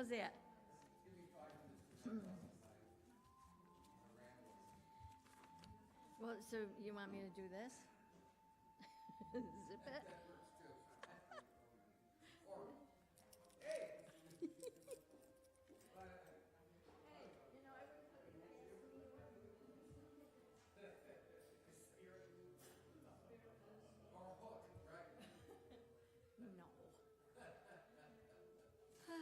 How's that? Well, so you want me to do this? Zip it? No.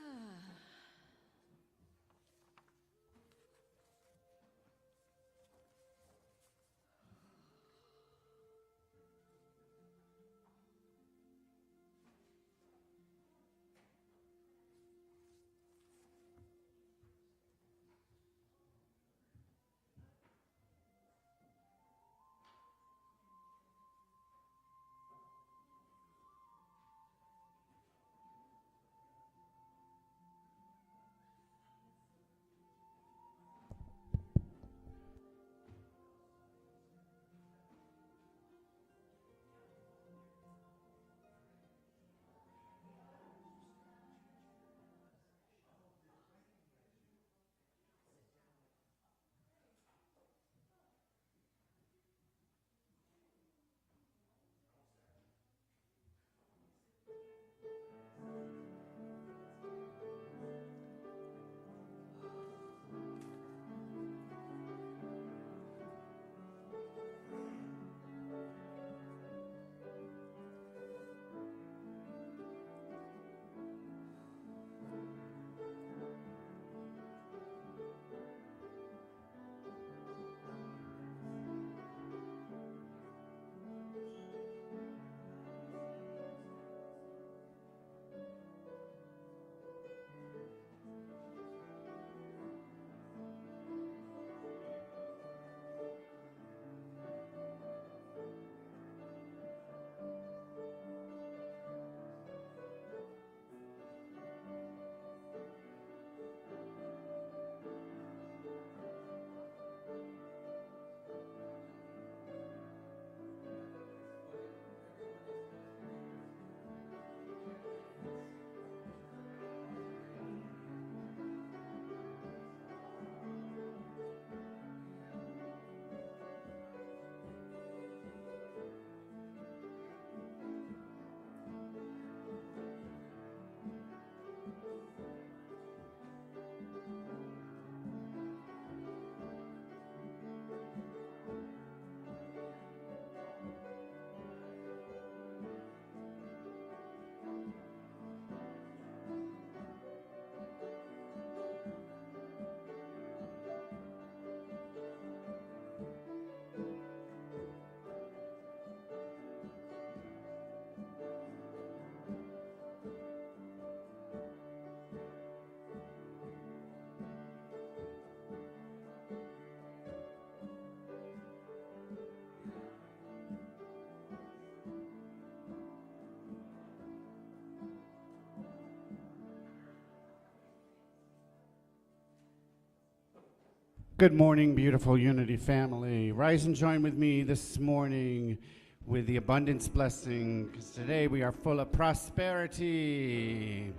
Good morning, beautiful Unity family. Rise and join with me this morning with the abundance blessing, because today we are full of prosperity.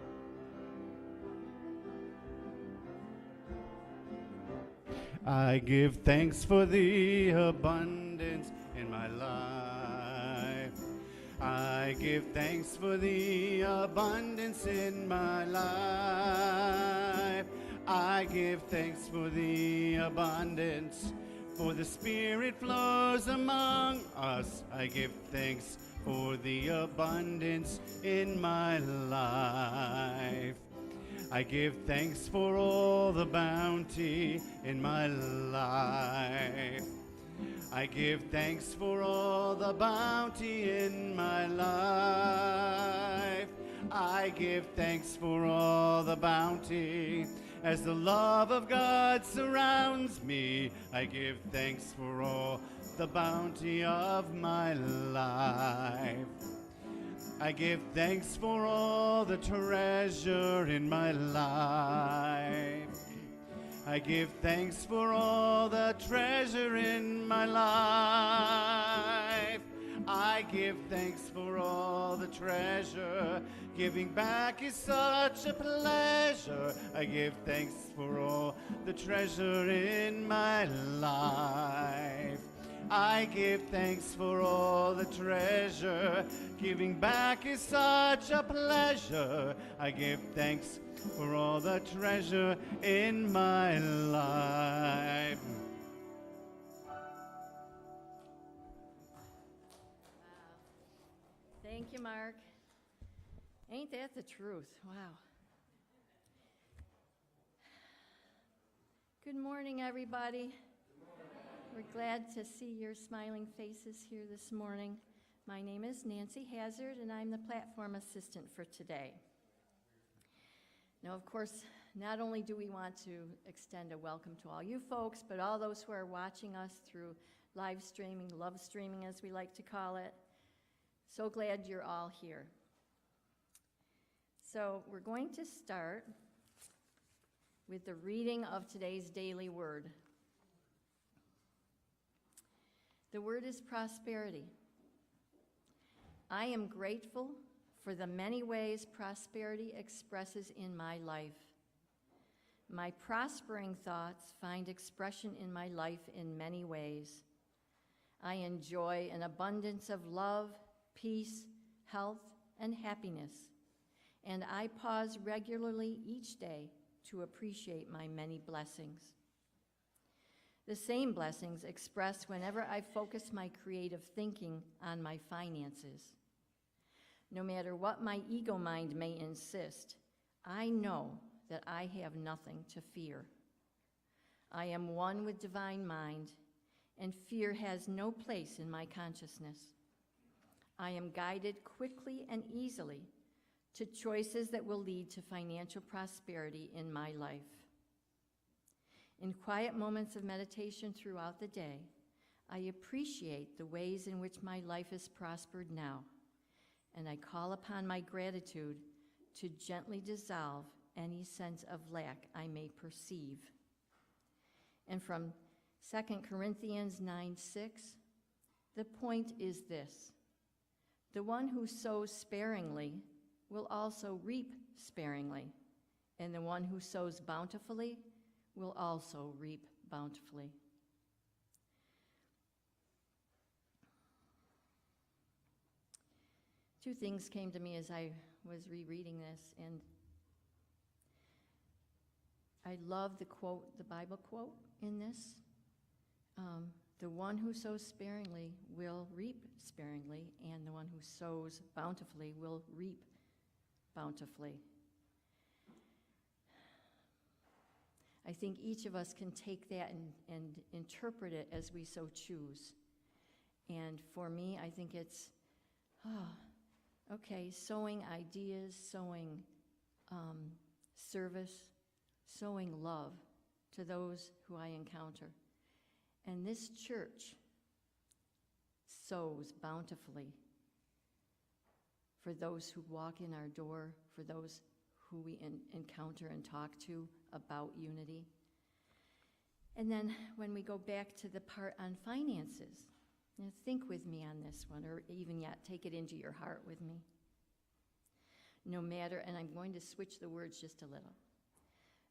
I give thanks for the abundance in my life. I give thanks for the abundance in my life. I give thanks for the abundance, for the Spirit flows among us. I give thanks for the abundance in my life. I give thanks for all the bounty in my life. I give thanks for all the bounty in my life. I give thanks for all the bounty as the love of God surrounds me. I give thanks for all the bounty of my life. I give thanks for all the treasure in my life. I give thanks for all the treasure in my life. I give thanks for all the treasure. Giving back is such a pleasure. I give thanks for all the treasure in my life. I give thanks for all the treasure. Giving back is such a pleasure. I give thanks for all the treasure in my life. Thank you, Mark. Ain't that the truth? Wow. Good morning, everybody. We're glad to see your smiling faces here this morning. My name is Nancy Hazard, and I'm the platform assistant for today. Now, of course, not only do we want to extend a welcome to all you folks, but all those who are watching us through live streaming, love streaming as we like to call it. So glad you're all here. So we're going to start with the reading of today's daily word. The word is prosperity. I am grateful for the many ways prosperity expresses in my life. My prospering thoughts find expression in my life in many ways. I enjoy an abundance of love, peace, health, and happiness, and I pause regularly each day to appreciate my many blessings. The same blessings express whenever I focus my creative thinking on my finances. No matter what my ego mind may insist, I know that I have nothing to fear. I am one with divine mind, and fear has no place in my consciousness. I am guided quickly and easily to choices that will lead to financial prosperity in my life. In quiet moments of meditation throughout the day, I appreciate the ways in which my life has prospered now, and I call upon my gratitude to gently dissolve any sense of lack I may perceive. And from 2 Corinthians 9:6, the point is this: the one who sows sparingly will also reap sparingly, and the one who sows bountifully will also reap bountifully. Two things came to me as I was rereading this, and I love the quote, the Bible quote in this. The one who sows sparingly will reap sparingly, and the one who sows bountifully will reap bountifully. I think each of us can take that and interpret it as we so choose. And for me, I think it's, sowing ideas, sowing service, sowing love to those who I encounter. And this church sows bountifully for those who walk in our door, for those who we encounter and talk to about unity. And then when we go back to the part on finances, think with me on this one, or even yet, take it into your heart with me. No matter, and I'm going to switch the words just a little.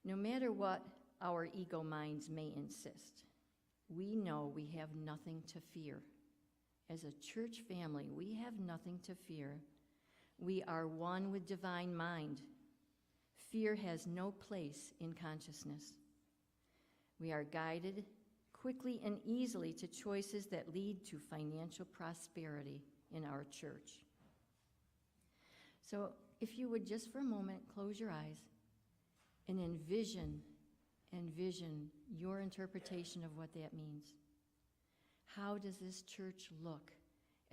No matter what our ego minds may insist, we know we have nothing to fear. As a church family, we have nothing to fear. We are one with divine mind. Fear has no place in consciousness. We are guided quickly and easily to choices that lead to financial prosperity in our church. So if you would just for a moment close your eyes and envision your interpretation of what that means. How does this church look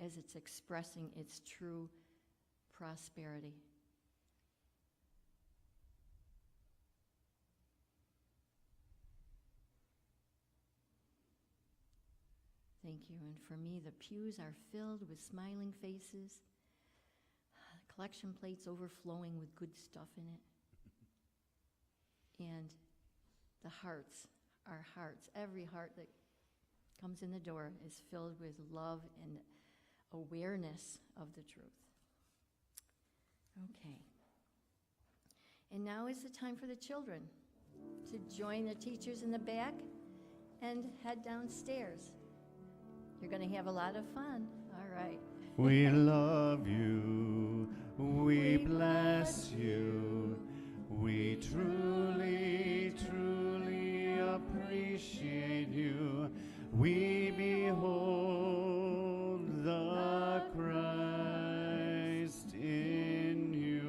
as it's expressing its true prosperity? Thank you. And for me, the pews are filled with smiling faces, collection plates overflowing with good stuff in it. And the hearts, our hearts, every heart that comes in the door is filled with love and awareness of the truth. Okay. And now is the time for the children to join the teachers in the back and head downstairs. You're going to have a lot of fun. All right. We love you. We bless you. We truly, truly appreciate you. We behold the Christ in you.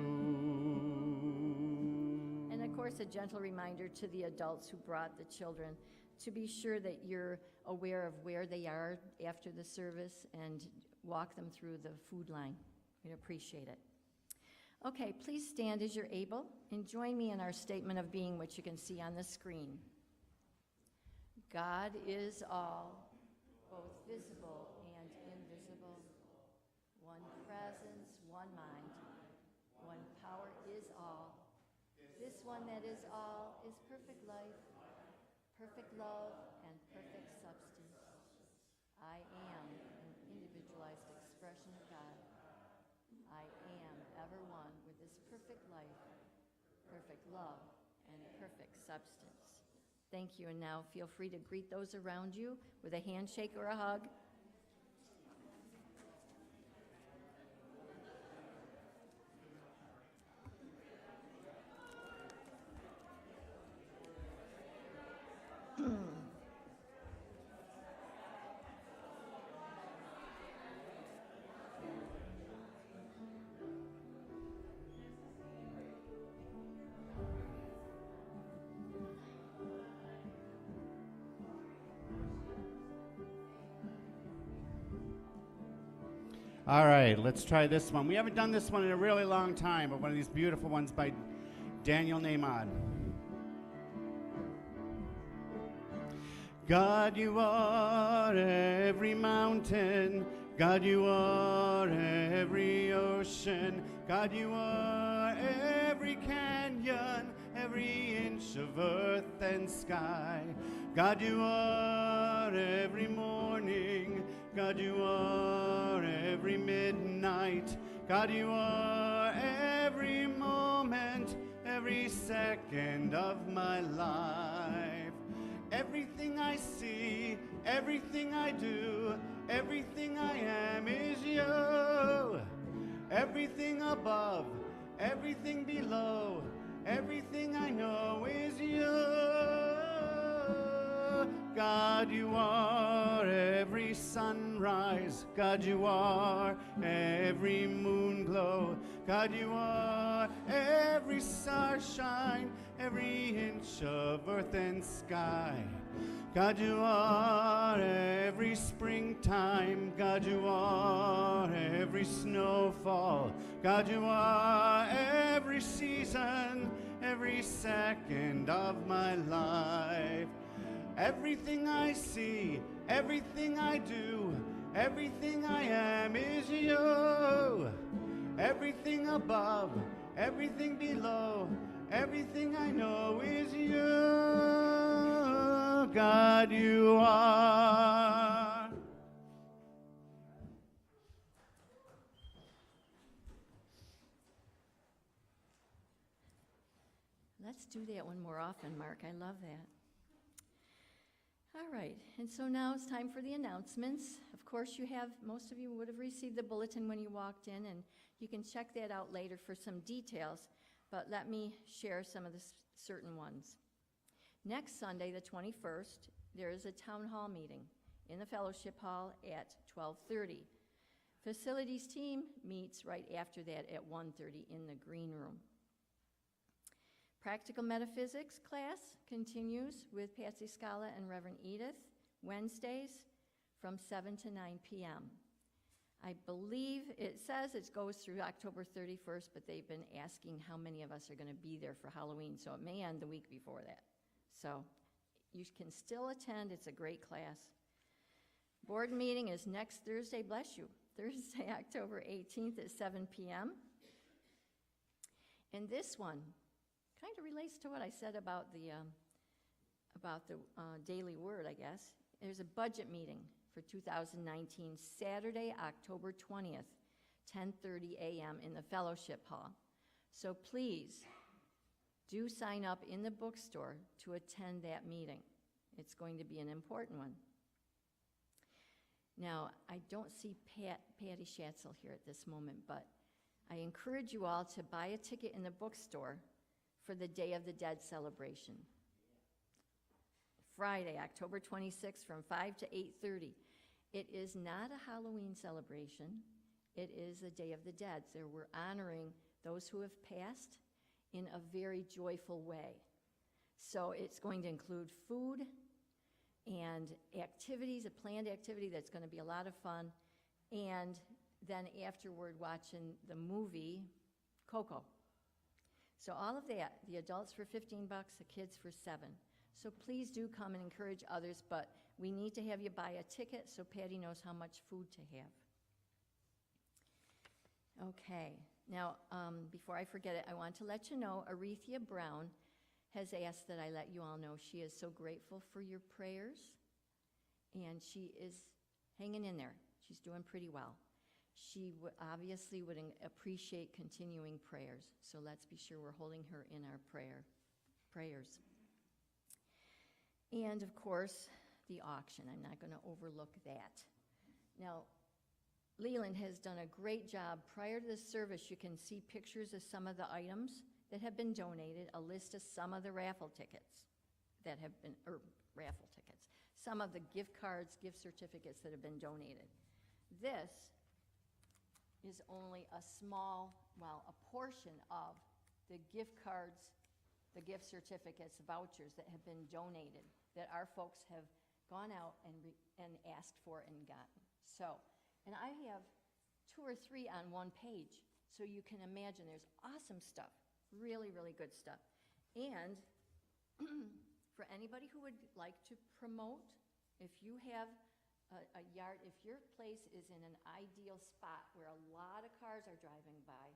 And of course, a gentle reminder to the adults who brought the children to be sure that you're aware of where they are after the service and walk them through the food line. We'd appreciate it. Okay, please stand as you're able and join me in our statement of being, which you can see on the screen. God is all, both visible and invisible. One presence, one mind. One power is all. This one that is all is perfect life, perfect love, and perfect substance. I am an individualized expression of God. I am ever one with this perfect life, perfect love, and perfect substance. Thank you, and now feel free to greet those around you with a handshake or a hug. All right, let's try this one. We haven't done this one in a really long time, but one of these beautiful ones by Daniel Nahmad. God, you are every mountain. God, you are every ocean. God, you are every canyon, every inch of earth and sky. God, you are every morning. God, you are every midnight. God, you are every moment, every second of my life. Everything I see, everything I do, everything I am is you. Everything above, everything below, everything I know is you. God, you are every sunrise. God, you are every moon glow. God, you are every starshine, every inch of earth and sky. God, you are every springtime. God, you are every snowfall. God, you are every season, every second of my life. Everything I see, everything I do, everything I am is you. Everything above, everything below, everything I know is you. God, you are. Let's do that one more often, Mark. I love that. All right, and so now it's time for the announcements. Of course, most of you would have received the bulletin when you walked in, and you can check that out later for some details, but let me share some of the certain ones. Next Sunday, the 21st, there is a town hall meeting in the fellowship hall at 12:30. Facilities team meets right after that at 1:30 in the green room. Practical Metaphysics class continues with Patsy Scala and Reverend Edith, Wednesdays from 7 to 9 p.m. I believe it says it goes through October 31st, but they've been asking how many of us are going to be there for Halloween, so it may end the week before that. So you can still attend. It's a great class. Board meeting is next Thursday, bless you, Thursday, October 18th at 7 p.m. And this one kind of relates to what I said about the daily word, I guess. There's a budget meeting for 2019, Saturday, October 20th, 10:30 a.m. in the Fellowship Hall. So please do sign up in the bookstore to attend that meeting. It's going to be an important one. Now, I don't see Patty Schatzel here at this moment, but I encourage you all to buy a ticket in the bookstore for the Day of the Dead celebration. Friday, October 26th from 5 to 8:30. It is not a Halloween celebration. It is the Day of the Dead. So we're honoring those who have passed in a very joyful way. So it's going to include food and activities, a planned activity that's going to be a lot of fun, and then afterward watching the movie Coco. So all of that, the adults for $15, the kids for $7. So please do come and encourage others, but we need to have you buy a ticket so Patty knows how much food to have. Okay, now before I forget it, I want to let you know Arethea Brown has asked that I let you all know she is so grateful for your prayers, and she is hanging in there. She's doing pretty well. She obviously would appreciate continuing prayers, so let's be sure we're holding her in our prayers. And of course, the auction. I'm not going to overlook that. Now, Leland has done a great job. Prior to the service, you can see pictures of some of the items that have been donated, a list of some of the raffle tickets that have been, some of the gift cards, gift certificates that have been donated. This is only a small, well, a portion of the gift cards, the gift certificates, vouchers that have been donated, that our folks have gone out and asked for and gotten. So, and I have 2 or 3 on one page, so you can imagine there's awesome stuff, really, really good stuff. And for anybody who would like to promote, if you have a yard, if your place is in an ideal spot where a lot of cars are driving by,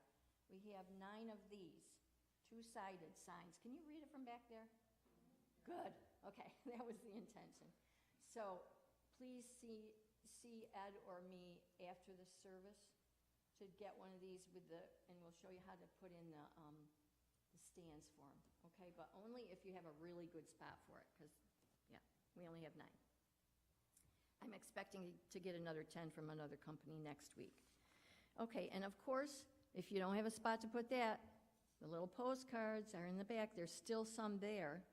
we have 9 of these 2-sided signs. Can you read it from back there? Good. Okay, that was the intention. So please see Ed or me after the service to get one of these with and we'll show you how to put in the stands for them. Okay, but only if you have a really good spot for it, because yeah, we only have 9. I'm expecting to get another 10 from another company next week. Okay, and of course, if you don't have a spot to put that, the little postcards are in the back. There's still some there.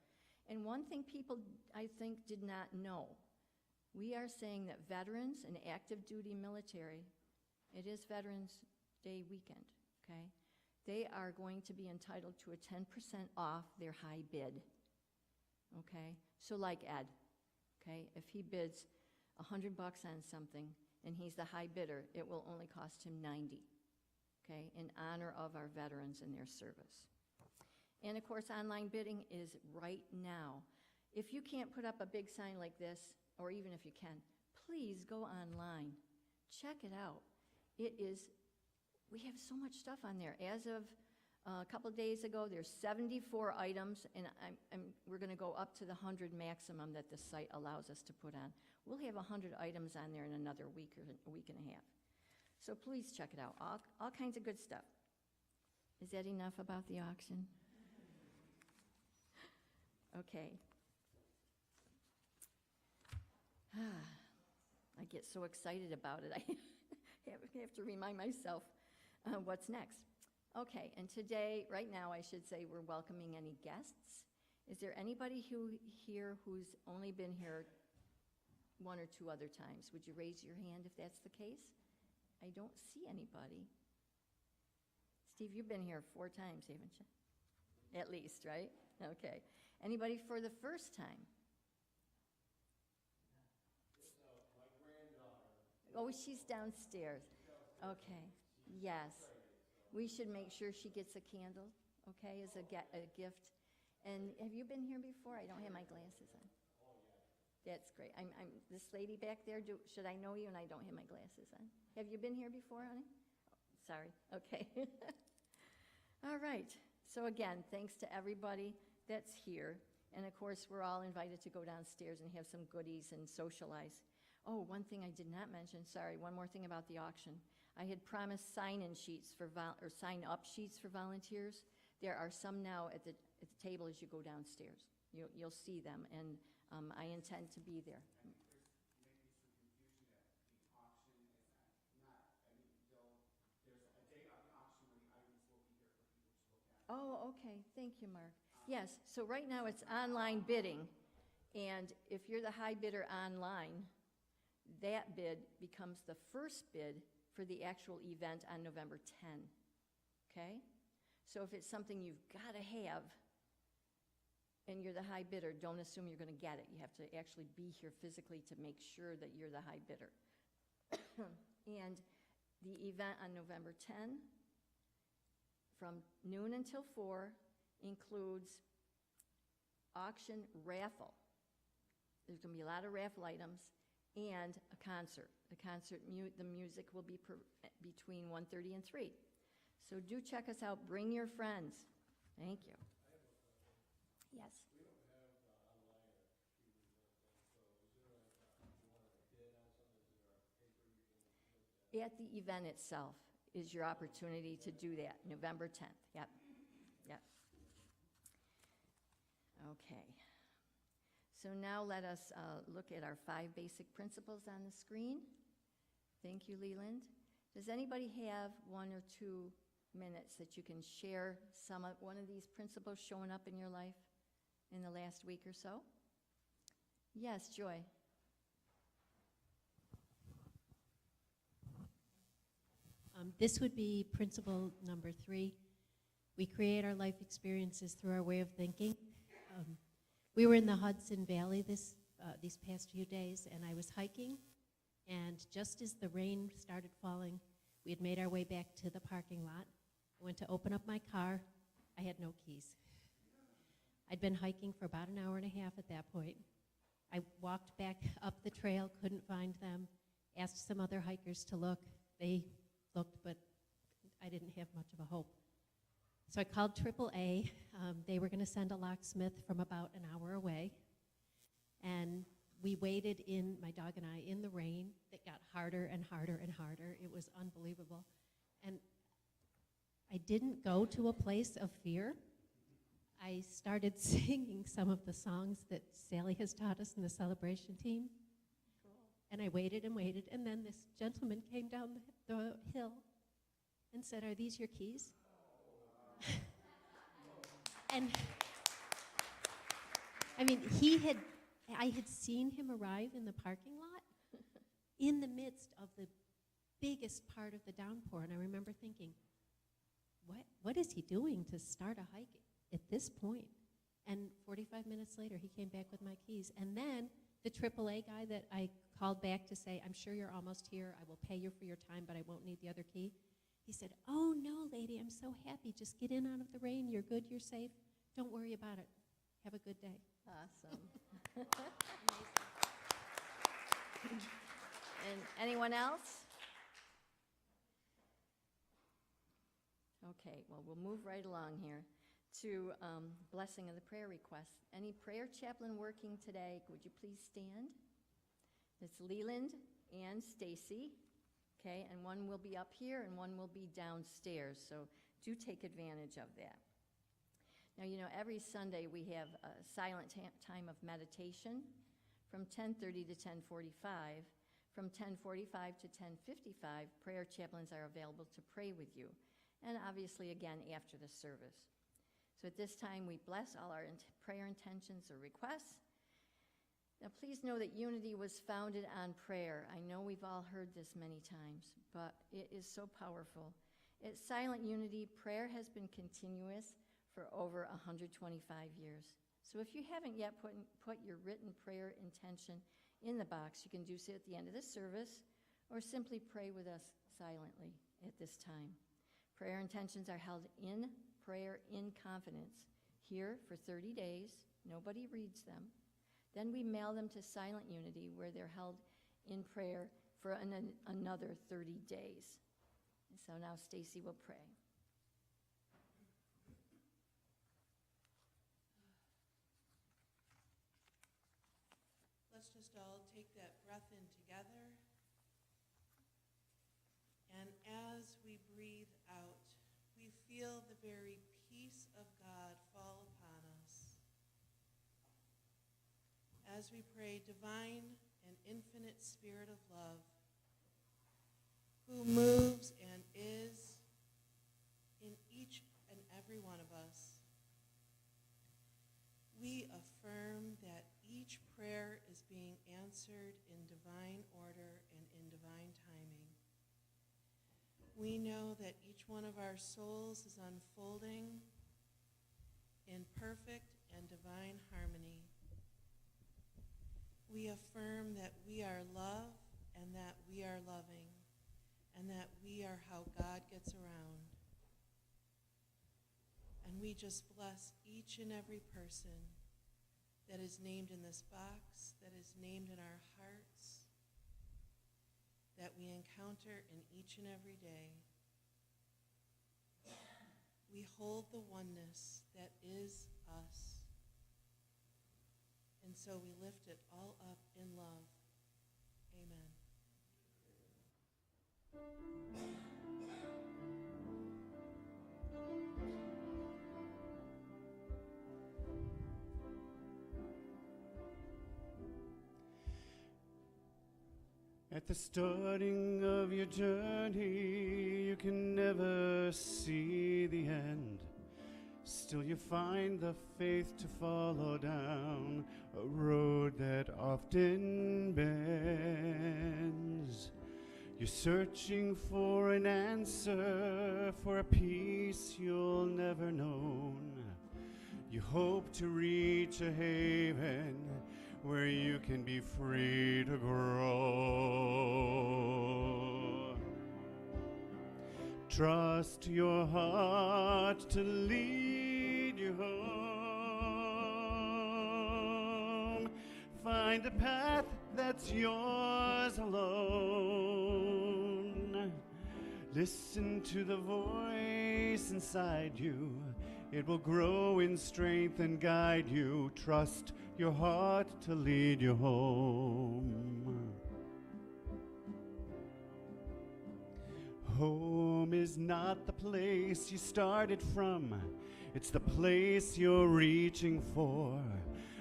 And one thing people, I think, did not know, we are saying that veterans and active duty military, it is Veterans Day weekend, okay? They are going to be entitled to a 10% off their high bid, okay? So like Ed, okay? If he bids $100 on something and he's the high bidder, it will only cost him $90, okay? In honor of our veterans and their service. And of course, online bidding is right now. If you can't put up a big sign like this, or even if you can, please go online. Check it out. We have so much stuff on there. As of a couple of days ago, there's 74 items, and we're going to go up to the 100 maximum that the site allows us to put on. We'll have 100 items on there in another week or a week and a half. So please check it out. All kinds of good stuff. Is that enough about the auction? Okay. I get so excited about it. I have to remind myself what's next. Okay, and today, right now, I should say we're welcoming any guests. Is there anybody here who's only been here 1 or 2 other times? Would you raise your hand if that's the case? I don't see anybody. Steve, you've been here 4 times, haven't you? At least, right? Okay. Anybody for the first time? My granddaughter. Oh, she's downstairs. Okay, yes. We should make sure she gets a candle, okay, as a gift. And have you been here before? I don't have my glasses on. Oh, yeah. That's great. I'm this lady back there, should I know you and I don't have my glasses on? Have you been here before, honey? Oh, sorry, okay. All right, so again, thanks to everybody that's here. And of course, we're all invited to go downstairs and have some goodies and socialize. Oh, one thing I did not mention, sorry, one more thing about the auction. I had promised sign-in sheets or sign-up sheets for volunteers. There are some now at the table as you go downstairs. You'll see them, and I intend to be there. Oh, okay, thank you, Mark. Yes, so right now it's online bidding, and if you're the high bidder online, that bid becomes the first bid for the actual event on November 10, okay? So if it's something you've got to have, and you're the high bidder, don't assume you're going to get it. You have to actually be here physically to make sure that you're the high bidder. And the event on November 10, from noon until 4, includes auction raffle. There's going to be a lot of raffle items and a concert. The music will be between 1:30 and 3. So do check us out. Bring your friends. Thank you. Yes. We don't have online or TV or anything, so is there like, you want to bid on something, is there a paper you can look at? At the event itself is your opportunity to do that, November 10th. Yep. Yep. Okay. So now let us look at our 5 basic principles on the screen. Thank you, Leland. Does anybody have 1 or 2 minutes that you can share one of these principles showing up in your life in the last week or so? Yes, Joy. This would be principle number 3. We create our life experiences through our way of thinking. We were in the Hudson Valley these past few days, and I was hiking, and just as the rain started falling, we had made our way back to the parking lot. I went to open up my car. I had no keys. I'd been hiking for about an hour and a half at that point. I walked back up the trail, couldn't find them, asked some other hikers to look. They looked, but I didn't have much of a hope. So I called AAA. They were going to send a locksmith from about an hour away. And we waited my dog and I, in the rain that got harder and harder and harder. It was unbelievable. And I didn't go to a place of fear. I started singing some of the songs that Sally has taught us in the celebration team. Cool. And I waited and waited, and then this gentleman came down the hill and said, "Are these your keys?" And I mean, I had seen him arrive in the parking lot in the midst of the biggest part of the downpour, and I remember thinking, what is he doing to start a hike at this point? And 45 minutes later, he came back with my keys. And then the AAA guy that I called back to say, "I'm sure you're almost here. I will pay you for your time, but I won't need the other key." He said, "Oh, no, lady, I'm so happy. Just get in out of the rain. You're good. You're safe. Don't worry about it. Have a good day." Awesome. And anyone else? Okay, well, we'll move right along here to blessing of the prayer requests. Any prayer chaplain working today, would you please stand? It's Leland and Stacy. Okay, and one will be up here and one will be downstairs, so do take advantage of that. Now, you know, every Sunday we have a silent time of meditation from 10:30 to 10:45. From 10:45 to 10:55, prayer chaplains are available to pray with you, and obviously again after the service. So at this time, we bless all our prayer intentions or requests. Now, please know that unity was founded on prayer. I know we've all heard this many times, but it is so powerful. At Silent Unity, prayer has been continuous for over 125 years. So if you haven't yet put your written prayer intention in the box, you can do so at the end of the service, or simply pray with us silently at this time. Prayer intentions are held in prayer in confidence here for 30 days. Nobody reads them. Then we mail them to Silent Unity, where they're held in prayer for another 30 days. And so now Stacy will pray. Let's just all take that breath in together. very peace of God fall upon us. As we pray, divine and infinite Spirit of love, who moves and is in each and every one of us, we affirm that each prayer is being answered in divine order and in divine timing. We know that each one of our souls is unfolding in perfect and divine harmony. We affirm that we are love and that we are loving and that we are how God gets around. And we just bless each and every person that is named in this box, that is named in our hearts, that we encounter in each and every day. We hold the oneness that is us. And so we lift it all up in love. Amen. At the starting of your journey, you can never see the end. Still you find the faith to follow down a road that often bends. You're searching for an answer, for a peace you'll never know. You hope to reach a haven where you can be free to grow. Trust your heart to lead you home. Find a path that's yours alone. Listen to the voice inside you. It will grow in strength and guide you. Trust your heart to lead you home. Home is not the place you started from. It's the place you're reaching for.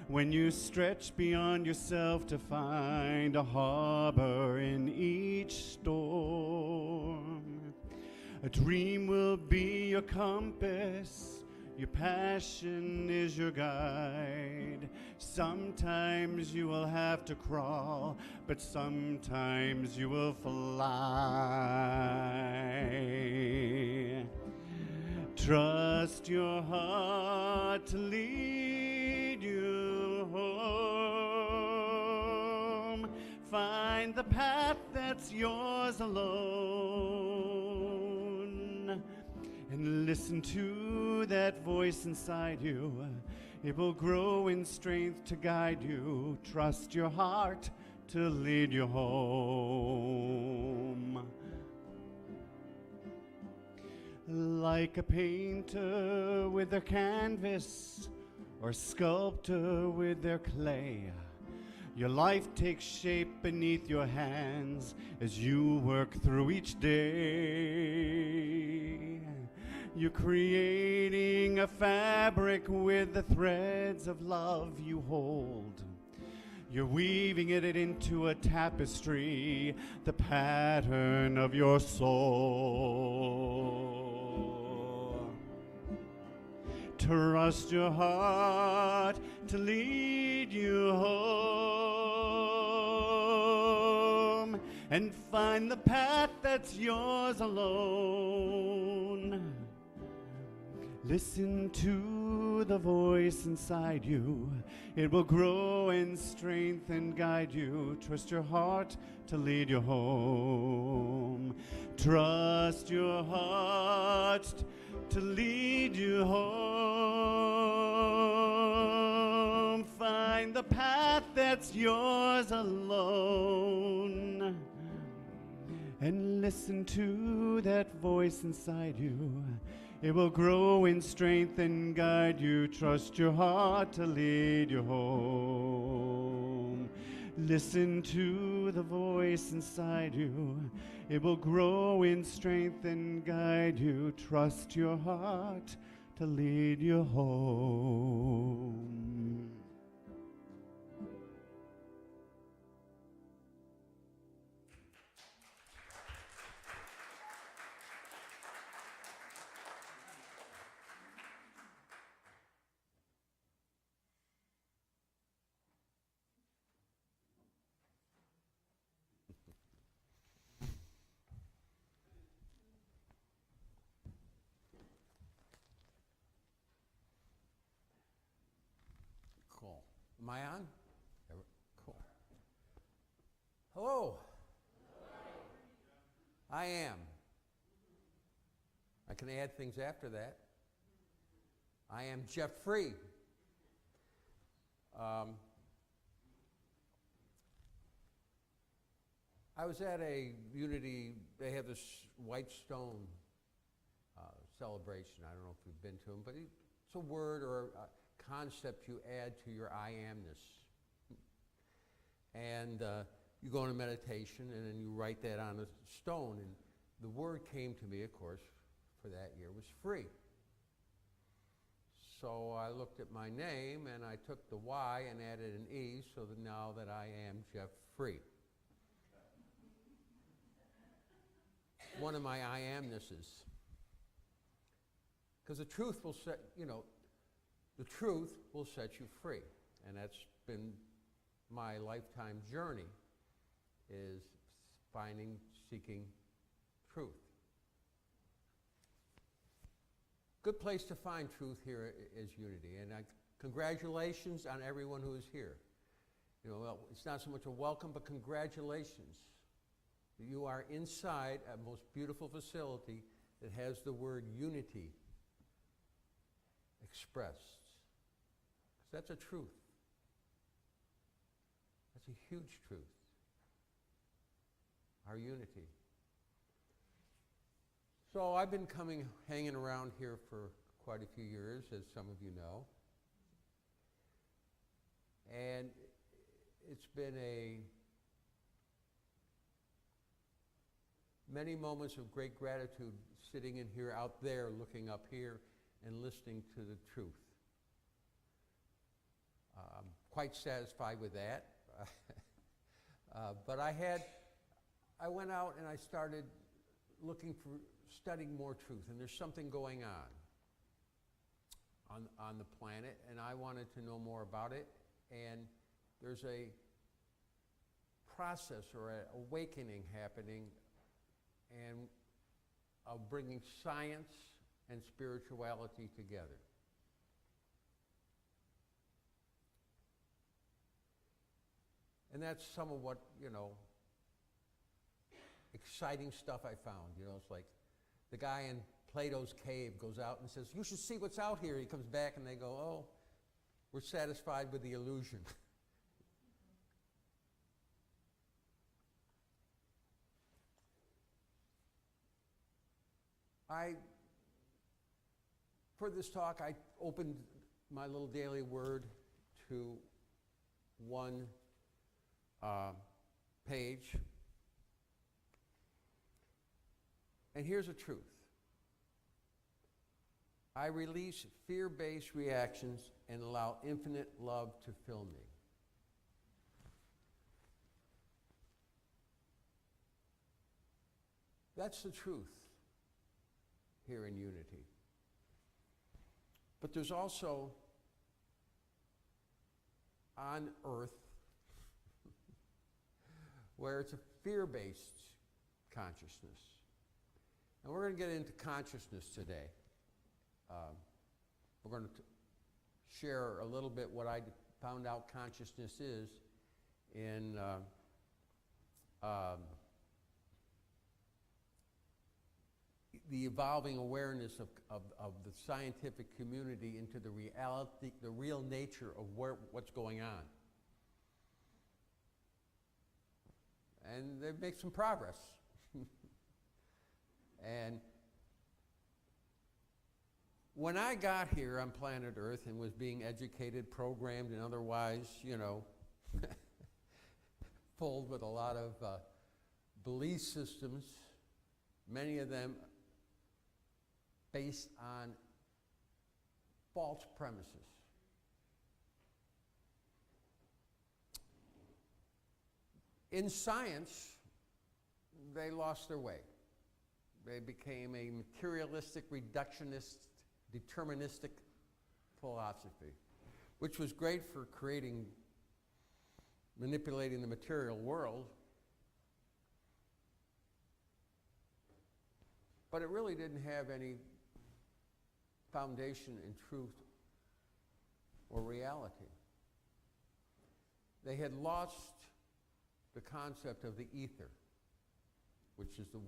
When you stretch beyond yourself to find a harbor in each storm. A dream will be your compass. Your passion is your guide. Sometimes you will have to crawl, but sometimes you will fly. Trust your heart to lead you home. Find the path that's yours alone. And listen to that voice inside you. It will grow in strength to guide you. Trust your heart to lead you home. Like a painter with their canvas or sculptor with their clay, your life takes shape beneath your hands as you work through each day. You're creating a fabric with the threads of love you hold. You're weaving it into a tapestry, the pattern of your soul. Trust your heart to lead you home and find the path that's yours alone. Listen to the voice inside you. It will grow in strength and guide you. Trust your heart to lead you home. Trust your heart to lead you home. Find the path that's yours alone. And listen to that voice inside you. It will grow in strength and guide you. Trust your heart to lead you home. Listen to the voice inside you. It will grow in strength and guide you. Trust your heart to lead you home. Cool. Am I on? Cool. Hello. I am. I can add things after that. I am Jeff Free. I was at a Unity, they have this white stone celebration. I don't know if you've been to them, but it's a word or a concept you add to your I amness. And you go into meditation and then you write that on a stone. And the word came to me, of course, for that year was free. So I looked at my name and I took the Y and added an E so that now that I am Jeff Free. One of my I amnesses. Because the truth will set, the truth will set you free. And that's been my lifetime journey, is finding, seeking truth. Good place to find truth here is Unity. And congratulations on everyone who is here. Well, it's not so much a welcome, but congratulations. You are inside a most beautiful facility that has the word unity expressed. 'Cause that's a truth. That's a huge truth. Our unity. So I've been hanging around here for quite a few years, as some of you know. And it's been many moments of great gratitude sitting in here, out there, looking up here, and listening to the truth. I'm quite satisfied with that. But I went out and I started studying more truth, and there's something going on the planet, and I wanted to know more about it. And there's a process or an awakening happening, and of bringing science and spirituality together. And that's some of what, exciting stuff I found. It's like the guy in Plato's cave goes out and says, "You should see what's out here." He comes back and they go, "Oh, we're satisfied with the illusion." For this talk, I opened my little daily word to one page. And here's the truth. I release fear-based reactions and allow infinite love to fill me. That's the truth here in Unity. But there's also on Earth where it's a fear-based consciousness. And we're going to get into consciousness today. We're going to share a little bit what I found out consciousness is in the evolving awareness of the scientific community into the reality, the real nature of what's going on. And they've made some progress. And when I got here on planet Earth and was being educated, programmed, and otherwise, filled with a lot of belief systems, many of them based on false premises. In science, they lost their way. They became a materialistic, reductionist, deterministic philosophy, which was great for manipulating the material world, but it really didn't have any foundation in truth or reality. They had lost the concept of the ether, which is the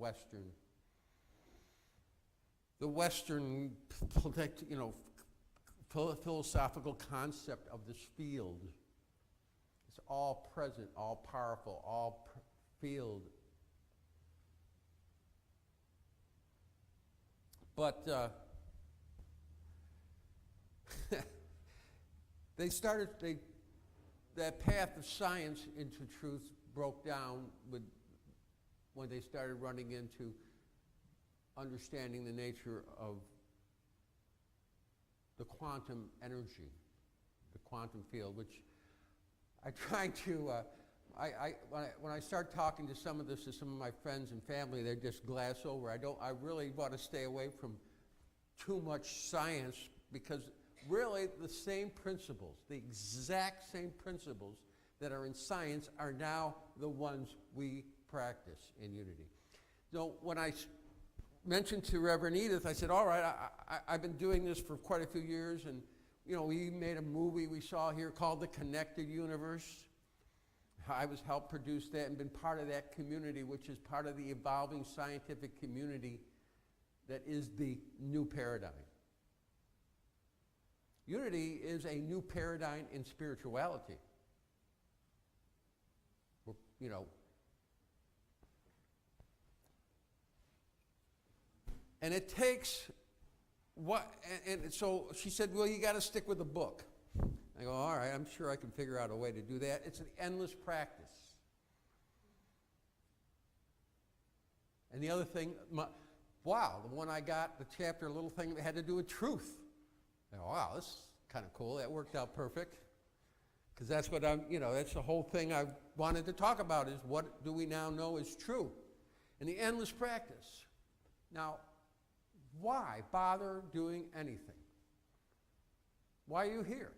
Western philosophical concept of this field. It's all present, all powerful, all field. But that path of science into truth broke down when they started running into understanding the nature of the quantum energy, the quantum field, which I try to, when I start talking to some of my friends and family, they just glass over. I really want to stay away from too much science, because really the same principles, the exact same principles that are in science are now the ones we practice in Unity. So when I mentioned to Reverend Edith, I said, all right, I've been doing this for quite a few years, and we made a movie we saw here called The Connected Universe. I was helped produce that and been part of that community, which is part of the evolving scientific community that is the new paradigm. Unity is a new paradigm in spirituality. And it takes and so she said, well, you got to stick with the book. I go, all right, I'm sure I can figure out a way to do that. It's an endless practice. And the other thing, the one I got, the chapter, little thing that had to do with truth. I go, wow, this is kind of cool. That worked out perfect. Because that's what that's the whole thing I wanted to talk about, is what do we now know is true? And the endless practice. Now, why bother doing anything? Why are you here?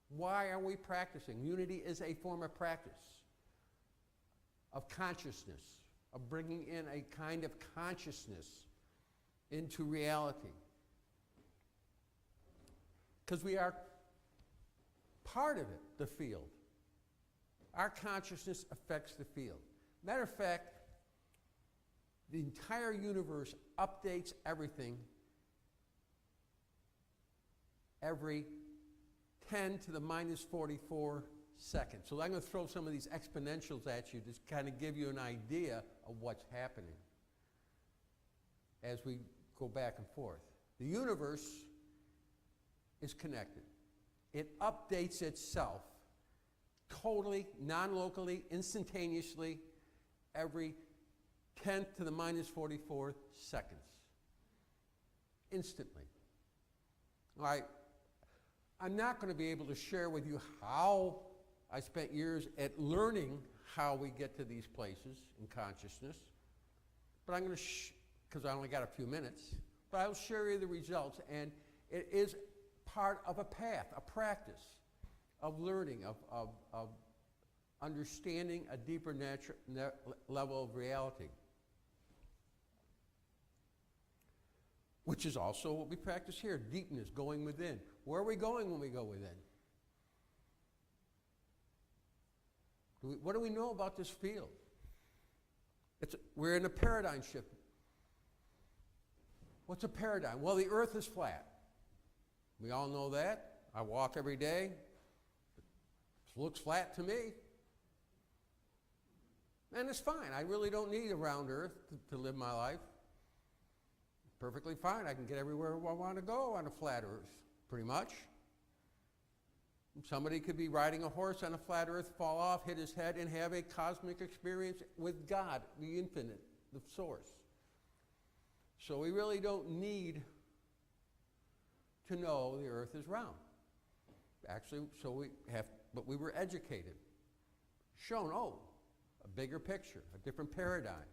Why are we practicing? Unity is a form of practice, of consciousness, of bringing in a kind of consciousness into reality. Because we are part of it, the field. Our consciousness affects the field. Matter of fact, the entire universe updates everything every 10 to the minus 44 seconds. So I'm going to throw some of these exponentials at you to kind of give you an idea of what's happening as we go back and forth. The universe is connected. It updates itself totally, non-locally, instantaneously, every 10th to the minus 44th seconds. Instantly. All right. I'm not going to be able to share with you how I spent years at learning how we get to these places in consciousness, but I'm going to, because I only got a few minutes, but I'll share you the results, and it is part of a path, a practice of learning, of understanding a deeper level of reality, which is also what we practice here, deepness, going within. Where are we going when we go within? What do we know about this field? We're in a paradigm shift. What's a paradigm? Well, the earth is flat. We all know that. I walk every day. It looks flat to me. And it's fine. I really don't need a round earth to live my life. Perfectly fine. I can get everywhere I want to go on a flat earth, pretty much. Somebody could be riding a horse on a flat earth, fall off, hit his head, and have a cosmic experience with God, the infinite, the source. So we really don't need to know the earth is round. Actually, but we were educated, shown, a bigger picture, a different paradigm.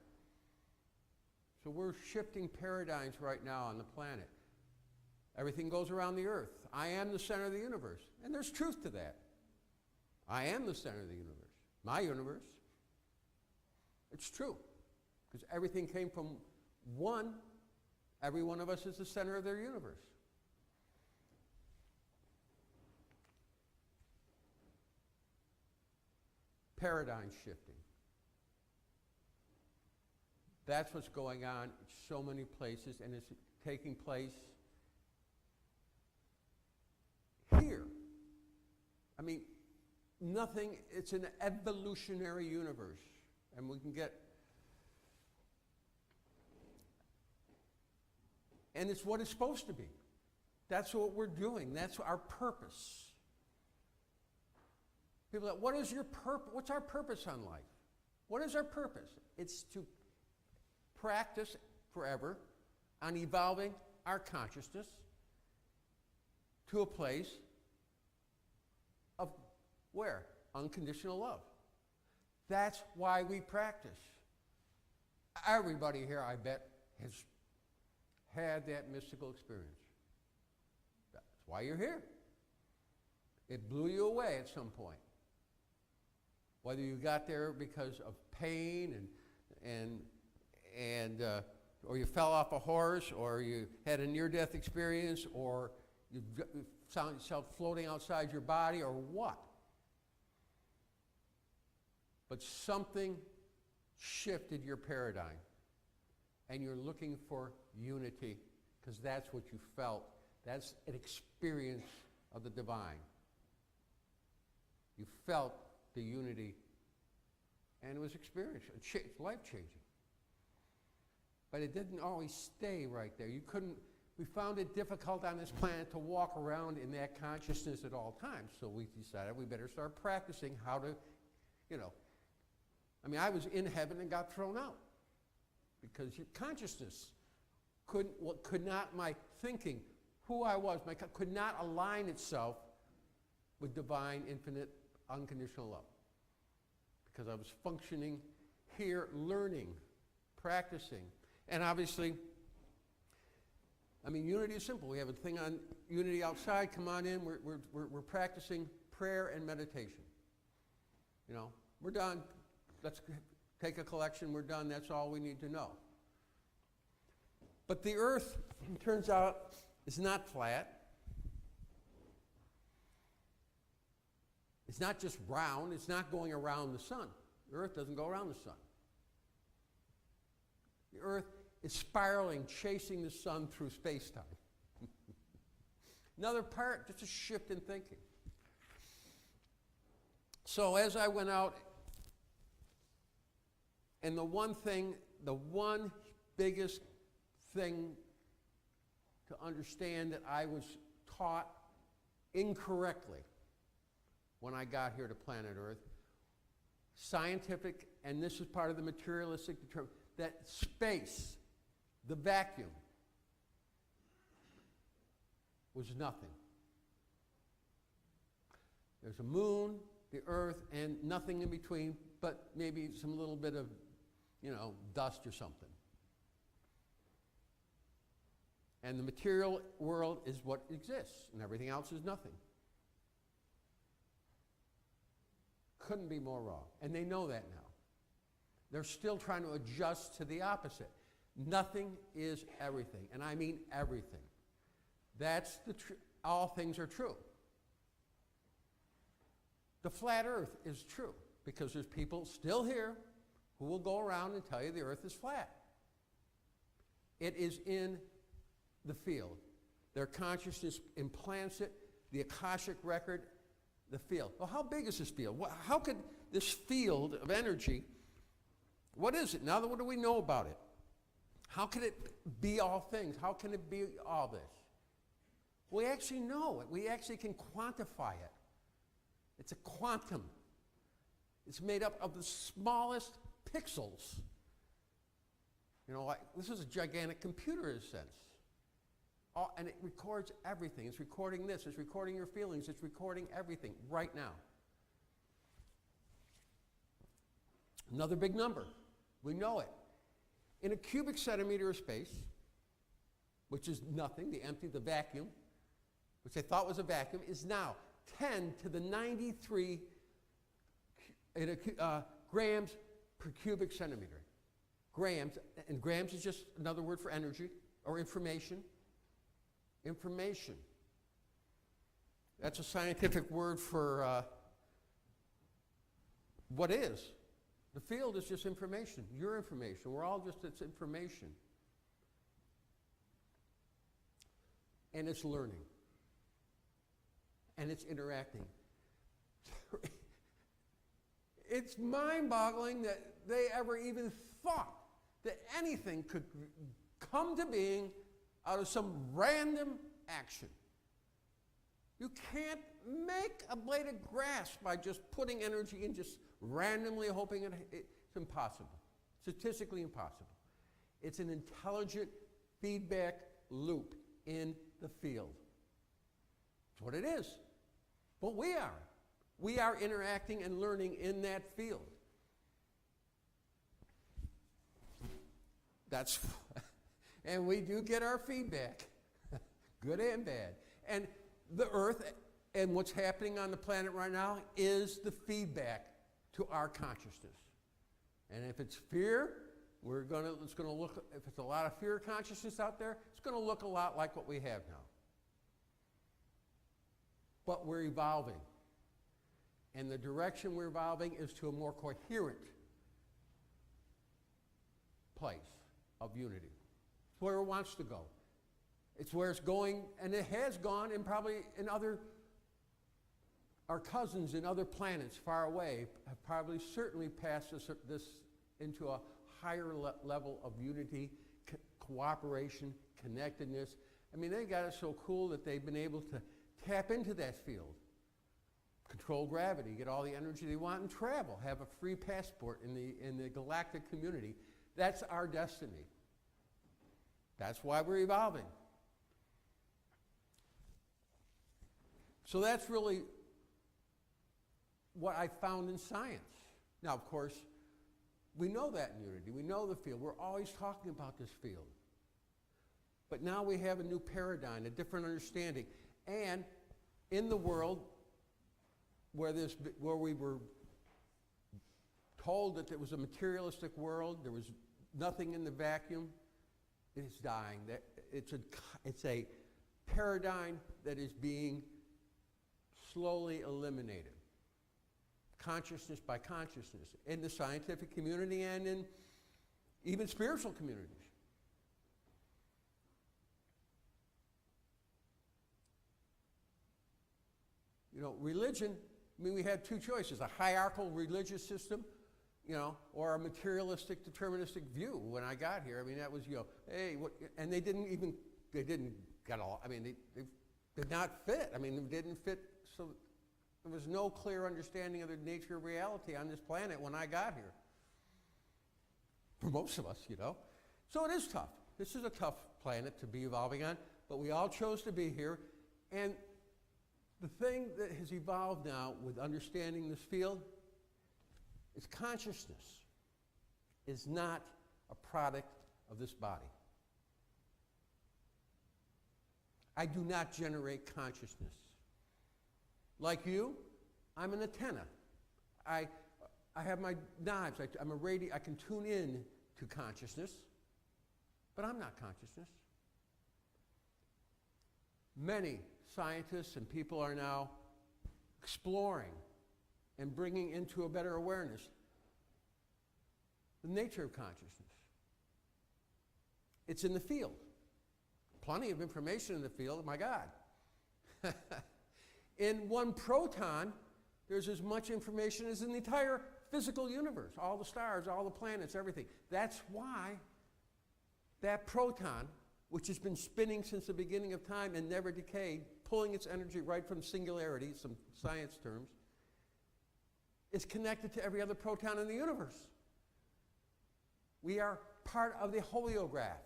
So we're shifting paradigms right now on the planet. Everything goes around the earth. I am the center of the universe. And there's truth to that. I am the center of the universe. My universe. It's true. Because everything came from one. Every one of us is the center of their universe. Paradigm shifting. That's what's going on in so many places, and it's taking place here. I mean, nothing, it's an evolutionary universe. And we can get, and it's what it's supposed to be. That's what we're doing. That's our purpose. People are like, what is your purpose? What's our purpose on life? What is our purpose? It's to practice forever on evolving our consciousness to a place of where? Unconditional love. That's why we practice. Everybody here, I bet, has had that mystical experience. That's why you're here. It blew you away at some point. Whether you got there because of pain or you fell off a horse, or you had a near-death experience, or you found yourself floating outside your body, or what. But something shifted your paradigm, and you're looking for unity, because that's what you felt. That's an experience of the divine. You felt the unity, and it was experiential, life-changing. But it didn't always stay right there. We found it difficult on this planet to walk around in that consciousness at all times, so we decided we better start practicing how to, I was in heaven and got thrown out because your consciousness could not, my thinking, who I was, could not align itself with divine, infinite, unconditional love. Because I was functioning here, learning, practicing. And obviously, unity is simple. We have a thing on unity outside. Come on in. We're practicing prayer and meditation. We're done. Let's take a collection. We're done. That's all we need to know. But the earth, it turns out, is not flat. It's not just round. It's not going around the sun. The earth doesn't go around the sun. The earth is spiraling, chasing the sun through space-time. Another part, just a shift in thinking. So as I went out, and the one biggest thing to understand that I was taught incorrectly when I got here to planet Earth, scientific, and this is part of the materialistic determination, that space, the vacuum, was nothing. There's a moon, the earth, and nothing in between, but maybe some little bit of, dust or something. And the material world is what exists, and everything else is nothing. Couldn't be more wrong. And they know that now. They're still trying to adjust to the opposite. Nothing is everything, and I mean everything. That's the all things are true. The flat earth is true, because there's people still here who will go around and tell you the earth is flat. It is in the field. Their consciousness implants it, the Akashic record, the field. Well, how big is this field? How could this field of energy, what is it? Now, what do we know about it? How can it be all things? How can it be all this? We actually know it. We actually can quantify it. It's a quantum. It's made up of the smallest pixels. You know, like, this is a gigantic computer in a sense. And it records everything. It's recording this. It's recording your feelings. It's recording everything right now. Another big number. We know it. In a cubic centimeter of space, which is nothing, the empty, the vacuum, which they thought was a vacuum, is now 10 to the 93 grams per cubic centimeter. Grams, and grams is just another word for energy or information. Information. That's a scientific word for what is. The field is just information, your information. We're all just its information. And it's learning. And it's interacting. It's mind-boggling that they ever even thought that anything could come to being out of some random action. You can't make a blade of grass by just putting energy in, just randomly hoping it's impossible. Statistically impossible. It's an intelligent feedback loop in the field. That's what it is. But we are. We are interacting and learning in that field. And we do get our feedback, good and bad. And the Earth and what's happening on the planet right now is the feedback to our consciousness. And if it's fear, it's going to look, if it's a lot of fear consciousness out there, it's going to look a lot like what we have now. But we're evolving. And the direction we're evolving is to a more coherent place of unity. It's where it wants to go. It's where it's going, and it has gone, and probably in our cousins in other planets far away have probably certainly passed this into a higher level of unity, cooperation, connectedness. I mean, they got it so cool that they've been able to tap into that field, control gravity, get all the energy they want, and travel, have a free passport in the galactic community. That's our destiny. That's why we're evolving. So that's really what I found in science. Now, of course, we know that in unity. We know the field. We're always talking about this field. But now we have a new paradigm, a different understanding. And in the world where we were told that there was a materialistic world, there was nothing in the vacuum, it is dying. It's a paradigm that is being slowly eliminated, consciousness by consciousness, in the scientific community and in even spiritual communities. You know, religion, I mean, we had two choices, a hierarchical religious system, you know, or a materialistic, deterministic view when I got here. I mean, that was, you know, hey, what, and they didn't get all, I mean, they did not fit. I mean, they didn't fit, so there was no clear understanding of the nature of reality on this planet when I got here. For most of us, you know. So it is tough. This is a tough planet to be evolving on, but we all chose to be here. And the thing that has evolved now with understanding this field is consciousness is not a product of this body. I do not generate consciousness. Like you, I'm an antenna. I have my knives. I can tune in to consciousness, but I'm not consciousness. Many scientists and people are now exploring and bringing into a better awareness the nature of consciousness. It's in the field. Plenty of information in the field, my God. In one proton, there's as much information as in the entire physical universe, all the stars, all the planets, everything. That's why that proton, which has been spinning since the beginning of time and never decayed, pulling its energy right from singularity, some science terms, is connected to every other proton in the universe. We are part of the hologram,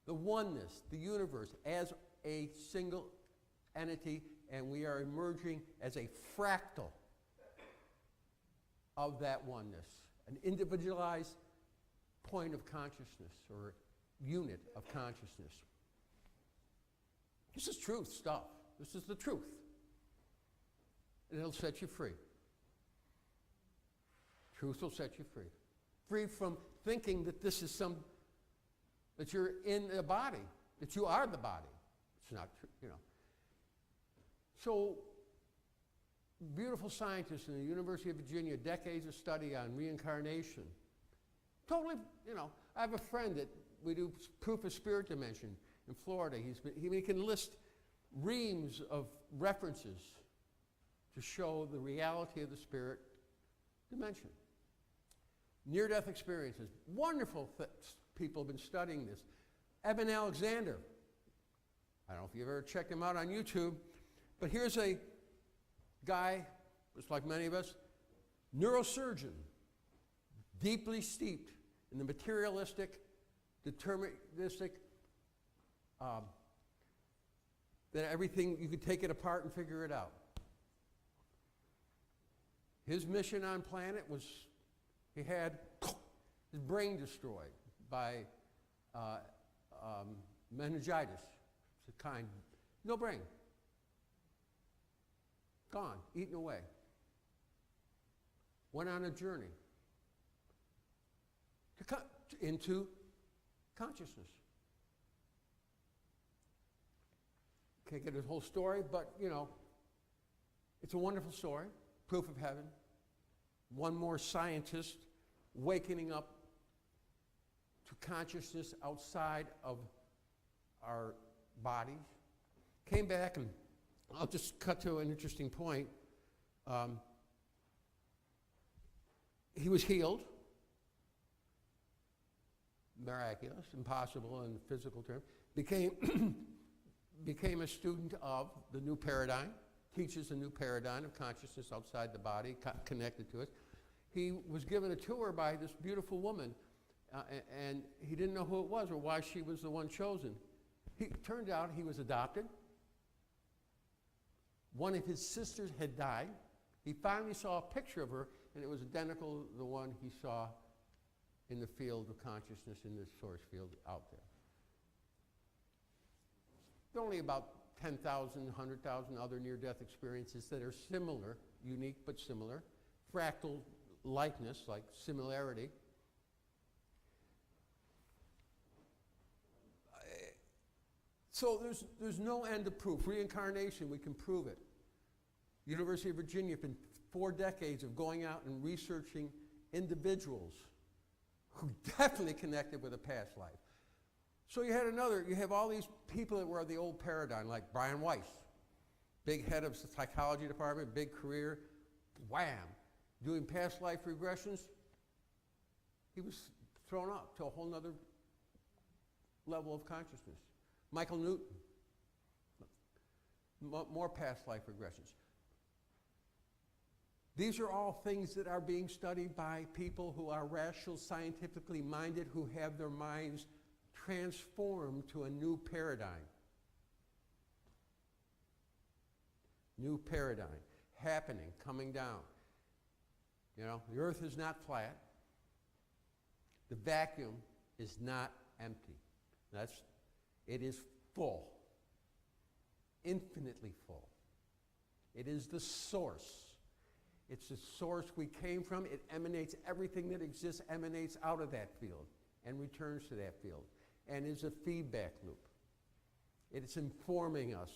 the oneness, the universe, as a single entity, and we are emerging as a fractal of that oneness, an individualized point of consciousness or unit of consciousness. This is truth stuff. This is the truth. And it'll set you free. Truth will set you free. Free from thinking that this is that you're in a body, that you are the body. It's not true, you know. So, beautiful scientists in the University of Virginia, decades of study on reincarnation. Totally, you know, I have a friend that we do proof of spirit dimension in Florida. He can list reams of references to show the reality of the spirit dimension. Near-death experiences. Wonderful people have been studying this. Eben Alexander. I don't know if you've ever checked him out on YouTube, but here's a guy, just like many of us, neurosurgeon, deeply steeped in the materialistic, deterministic, that everything, you could take it apart and figure it out. His mission on planet was, he had his brain destroyed by meningitis. It's a kind, no brain. Gone, eaten away. Went on a journey into consciousness. Can't get his whole story, but you know, it's a wonderful story. Proof of heaven. One more scientist wakening up to consciousness outside of our bodies. Came back, and I'll just cut to an interesting point. He was healed. Miraculous, impossible in physical terms. Became a student of the new paradigm, teaches a new paradigm of consciousness outside the body, connected to it. He was given a tour by this beautiful woman, and he didn't know who it was or why she was the one chosen. Turned out he was adopted. One of his sisters had died. He finally saw a picture of her, and it was identical to the one he saw in the field of consciousness, in the source field out there. There are only about 10,000, 100,000 other near-death experiences that are similar, unique but similar, fractal likeness, like similarity. So there's no end to proof. Reincarnation, we can prove it. University of Virginia has been 4 decades of going out and researching individuals who definitely connected with a past life. So you have all these people that were the old paradigm, like Brian Weiss, big head of the psychology department, big career, wham, doing past life regressions. He was thrown up to a whole nother level of consciousness. Michael Newton, more past life regressions. These are all things that are being studied by people who are rational, scientifically minded, who have their minds transformed to a new paradigm. New paradigm happening, coming down. You know, the earth is not flat. The vacuum is not empty. It is full, infinitely full. It is the source. It's the source we came from. It emanates, everything that exists emanates out of that field and returns to that field, and is a feedback loop. It's informing us.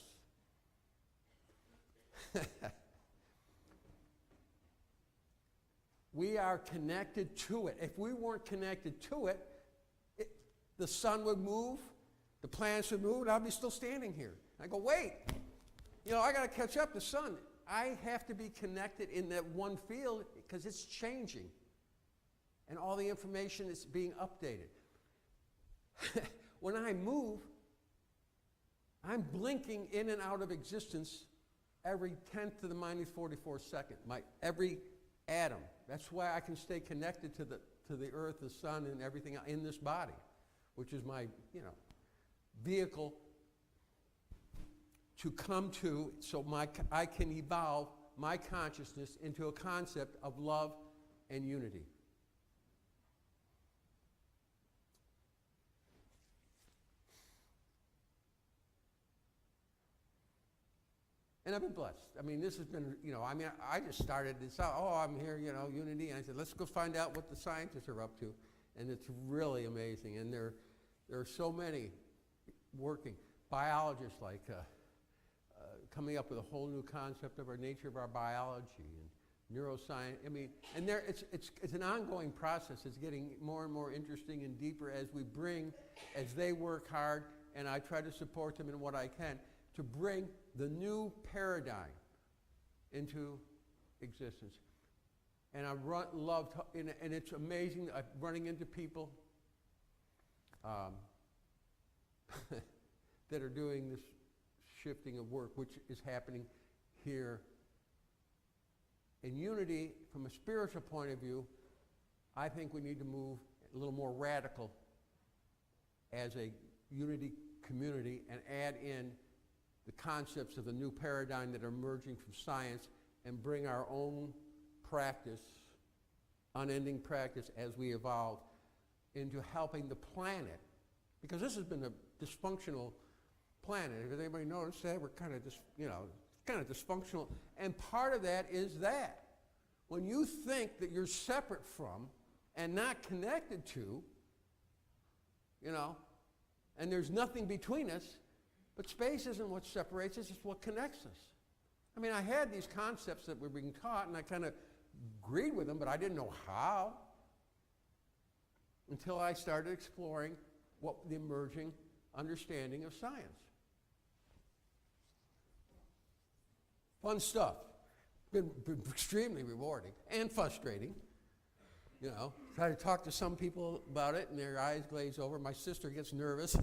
We are connected to it. If we weren't connected to it, the sun would move, the planets would move, and I'd be still standing here. I go, wait, I got to catch up to the sun. I have to be connected in that one field because it's changing. And all the information is being updated. When I move, I'm blinking in and out of existence every 10 to the minus 44 second. Every atom. That's why I can stay connected to the earth, the sun, and everything in this body, which is my, vehicle to come to, so I can evolve my consciousness into a concept of love and unity. And I've been blessed. I mean, this has been, I just started this out. Oh, I'm here, unity. And I said, let's go find out what the scientists are up to. And it's really amazing. And there are so many working. Biologists like coming up with a whole new concept of our nature of our biology and neuroscience. I mean, and it's an ongoing process. It's getting more and more interesting and deeper as they work hard, and I try to support them in what I can to bring the new paradigm into existence. And I and it's amazing. I'm running into people that are doing this shifting of work, which is happening here. In unity, from a spiritual point of view, I think we need to move a little more radical as a unity community and add in the concepts of the new paradigm that are emerging from science and bring our own practice, unending practice as we evolve, into helping the planet. Because this has been a dysfunctional planet. Has anybody noticed that? We're kind of dysfunctional. And part of that is that. When you think that you're separate from and not connected to, and there's nothing between us, but space isn't what separates us, it's what connects us. I mean, I had these concepts that were being taught, and I kind of agreed with them, but I didn't know how until I started exploring what the emerging understanding of science. Fun stuff. Been extremely rewarding and frustrating. Try to talk to some people about it, and their eyes glaze over. My sister gets nervous.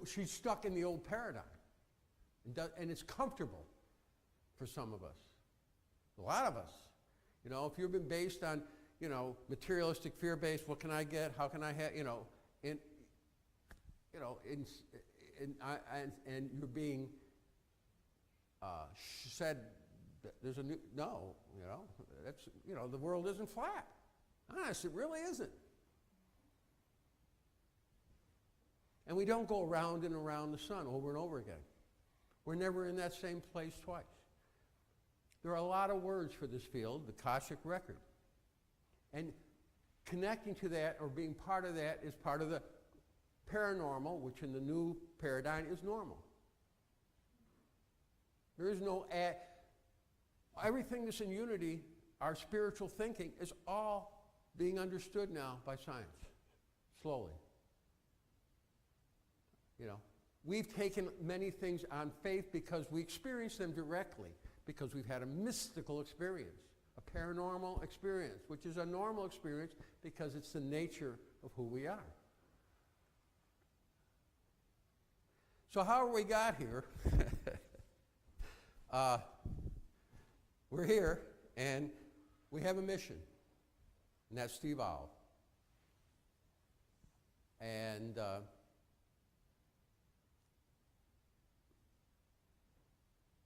She's stuck in the old paradigm, and it's comfortable for some of us. A lot of us. If you've been based on, materialistic, fear-based, what can I get? How can I have? And you're being said that there's a new, that's, the world isn't flat. Honest, it really isn't. And we don't go around and around the sun over and over again. We're never in that same place twice. There are a lot of words for this field, the Akashic record. And connecting to that or being part of that is part of the paranormal, which in the new paradigm is normal. There is no everything that's in unity, our spiritual thinking, is all being understood now by science, slowly. We've taken many things on faith because we experience them directly, because we've had a mystical experience, a paranormal experience, which is a normal experience because it's the nature of who we are. So how we got here, we're here, and we have a mission, and that's to evolve. And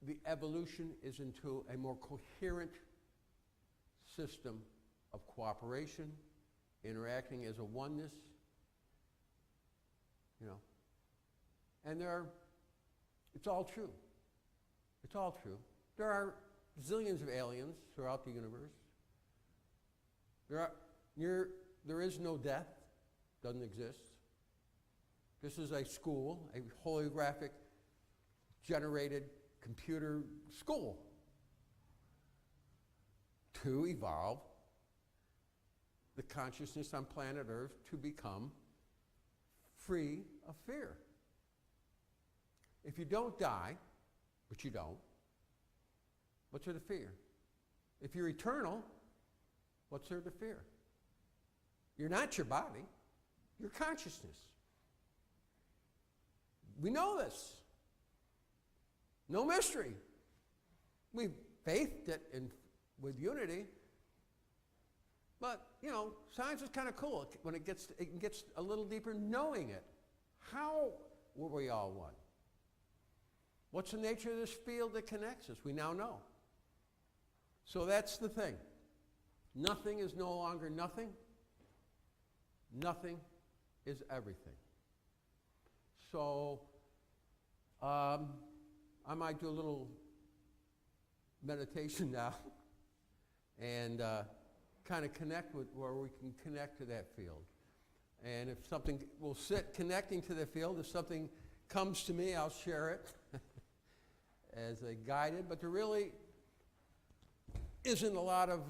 the evolution is into a more coherent system of cooperation, interacting as a oneness, And it's all true. It's all true. There are zillions of aliens throughout the universe. There is no death, doesn't exist. This is a school, a holographic generated computer school to evolve the consciousness on planet Earth to become free of fear. If you don't die, but you don't, what's there to fear? If you're eternal, what's there to fear? You're not your body, you're consciousness. We know this. No mystery. We've faithed it and with unity. But, you know, science is kind of cool when it gets a little deeper knowing it. How were we all one? What's the nature of this field that connects us? We now know. So that's the thing. Nothing is no longer nothing. Nothing is everything. So I might do a little meditation now and kind of connect with where we can connect to that field. And if something will sit connecting to the field, if something comes to me, I'll share it as a guided. But there really isn't a lot of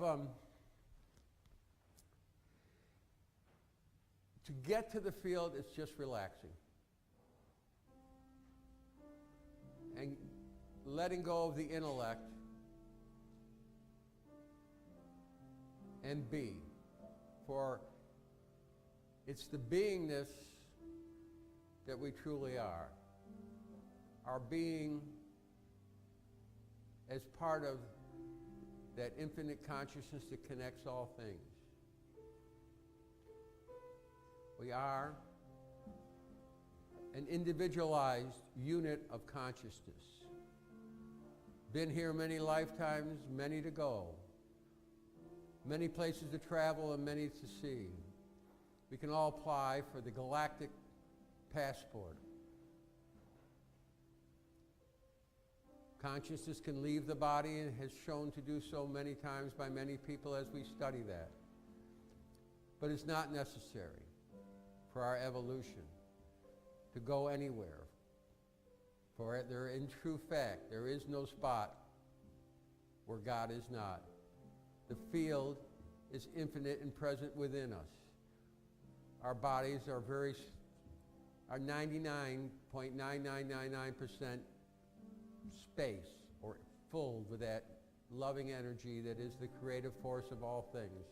to get to the field. It's just relaxing and letting go of the intellect and be. For it's the beingness that we truly are. Our being as part of that infinite consciousness that connects all things. We are an individualized unit of consciousness. Been here many lifetimes, many to go. Many places to travel and many to see. We can all apply for the galactic passport. Consciousness can leave the body and has shown to do so many times by many people as we study that. But it's not necessary for our evolution to go anywhere. For there, in true fact, there is no spot where God is not. The field is infinite and present within us. Our bodies are 99.9999% space, or full with that loving energy that is the creative force of all things.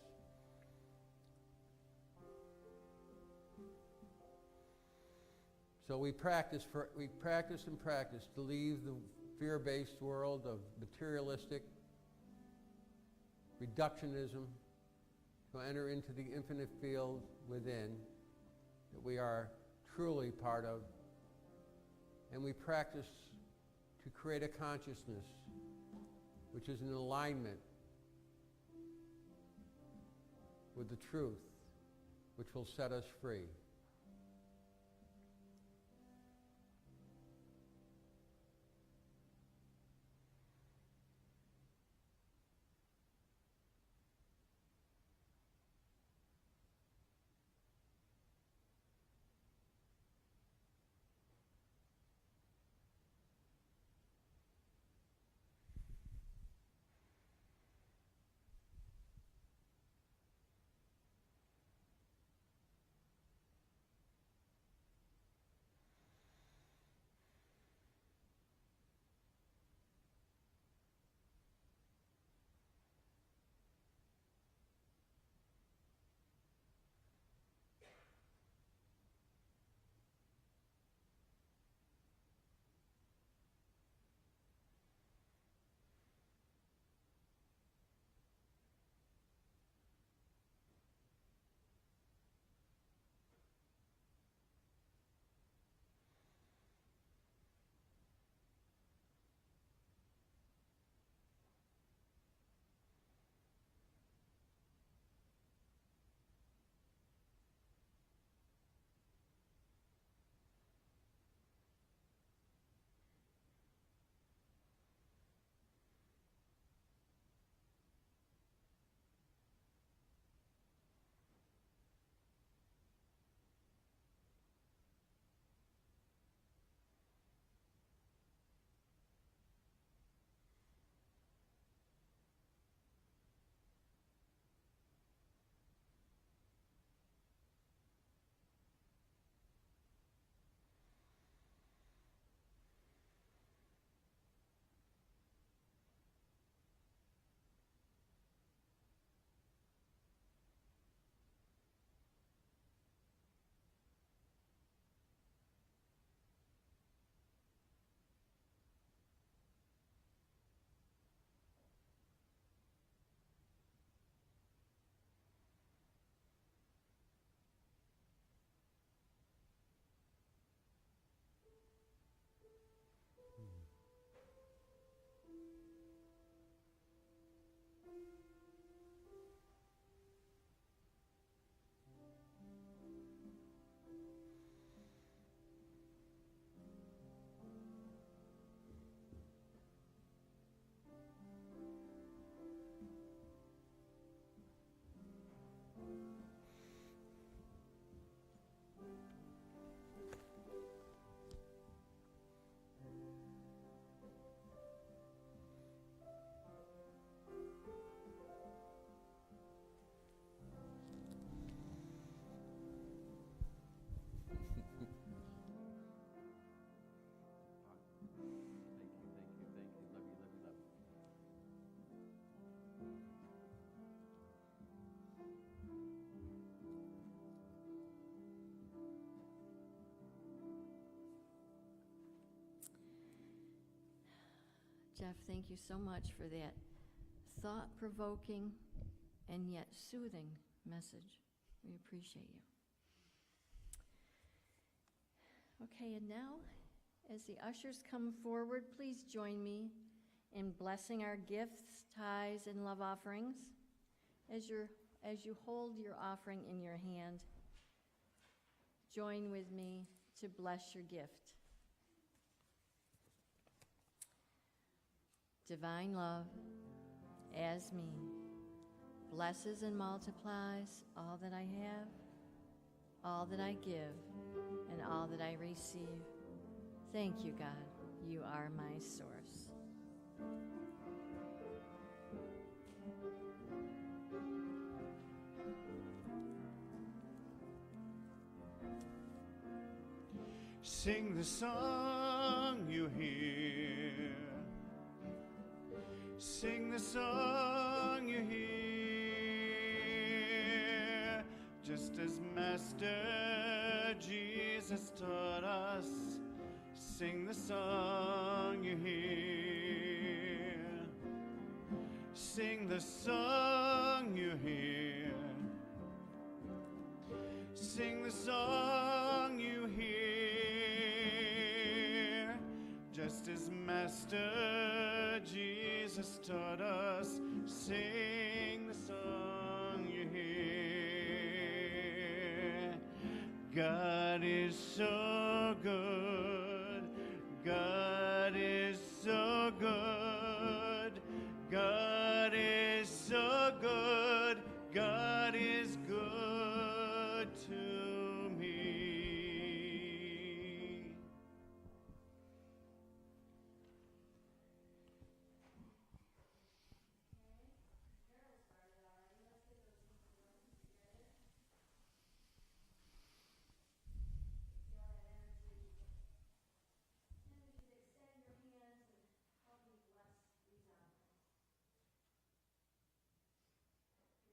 So we practice and practice to leave the fear-based world of materialistic reductionism, to enter into the infinite field within that we are truly part of. And we practice to create a consciousness which is in alignment with the truth, which will set us free. Jeff, thank you so much for that thought-provoking and yet soothing message. We appreciate you. Okay, and now, as the ushers come forward, please join me in blessing our gifts, tithes, and love offerings. As you hold your offering in your hand, join with me to bless your gift. Divine love, as me, blesses and multiplies all that I have, all that I give, and all that I receive. Thank you, God. You are my source. Sing the song you hear. Sing the song you hear. Just as Master Jesus taught us. Sing the song you hear. Sing the song you hear. Sing the song you hear. Just as Master Jesus taught us. Sing the song you hear. God is so good. God is so good. God is so good. God is good to me.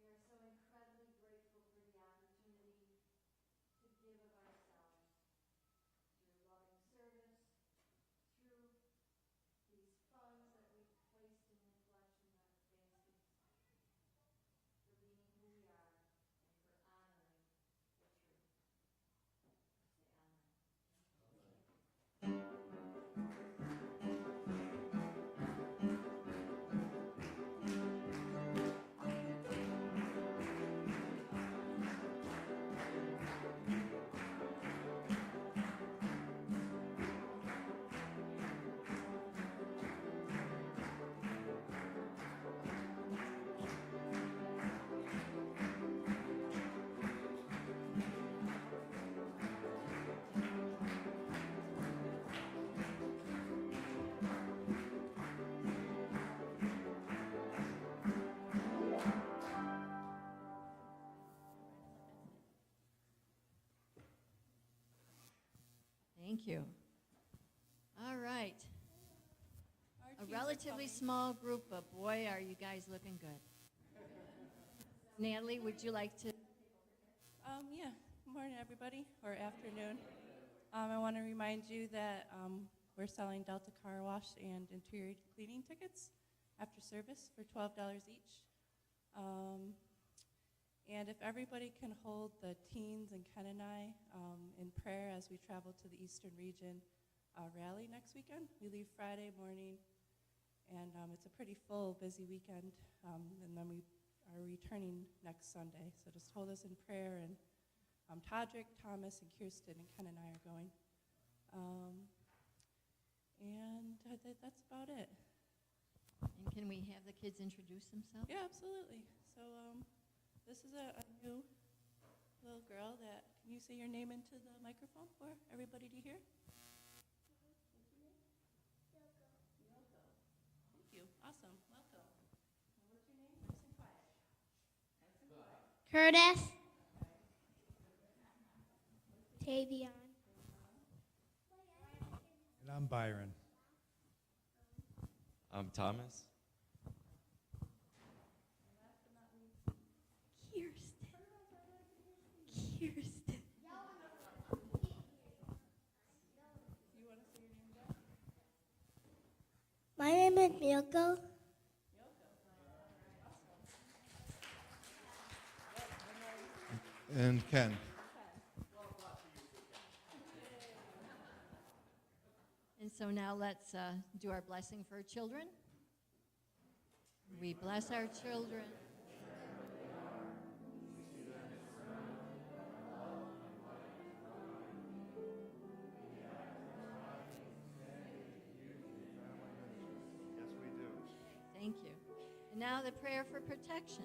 We are so incredibly grateful for the opportunity to give of ourselves through loving service, through these funds that we've placed in the collection baskets, for being who we are, and for honoring the truth. Say amen. Thank you. All right. A relatively small group, but boy, are you guys looking good. Natalie, would you like to? Yeah, good morning, everybody, or afternoon. I want to remind you that we're selling Delta Car Wash and interior cleaning tickets after service for $12 each. And if everybody can hold the teens and Ken and I in prayer as we travel to the Eastern Region rally next weekend. We leave Friday morning, and it's a pretty full, busy weekend, and then we are returning next Sunday. So just hold us in prayer, and Todrick, Thomas, and Kirsten, and Ken and I are going. And that's about it. And can we have the kids introduce themselves? Yeah, absolutely. So this is a new little girl that, can you say your name into the microphone for everybody to hear? What's your name? Yoko. Yoko. Thank you. Awesome. Welcome. And what's your name? Nice and quiet. Nice and quiet. Curtis. Tavion. And I'm Byron. I'm Thomas. Kirsten. Kirsten. You want to say your name again? My name with Miyoko. And Ken. And so now let's do our blessing for our children. We bless our children. Yes, we do. Thank you. And now the prayer for protection.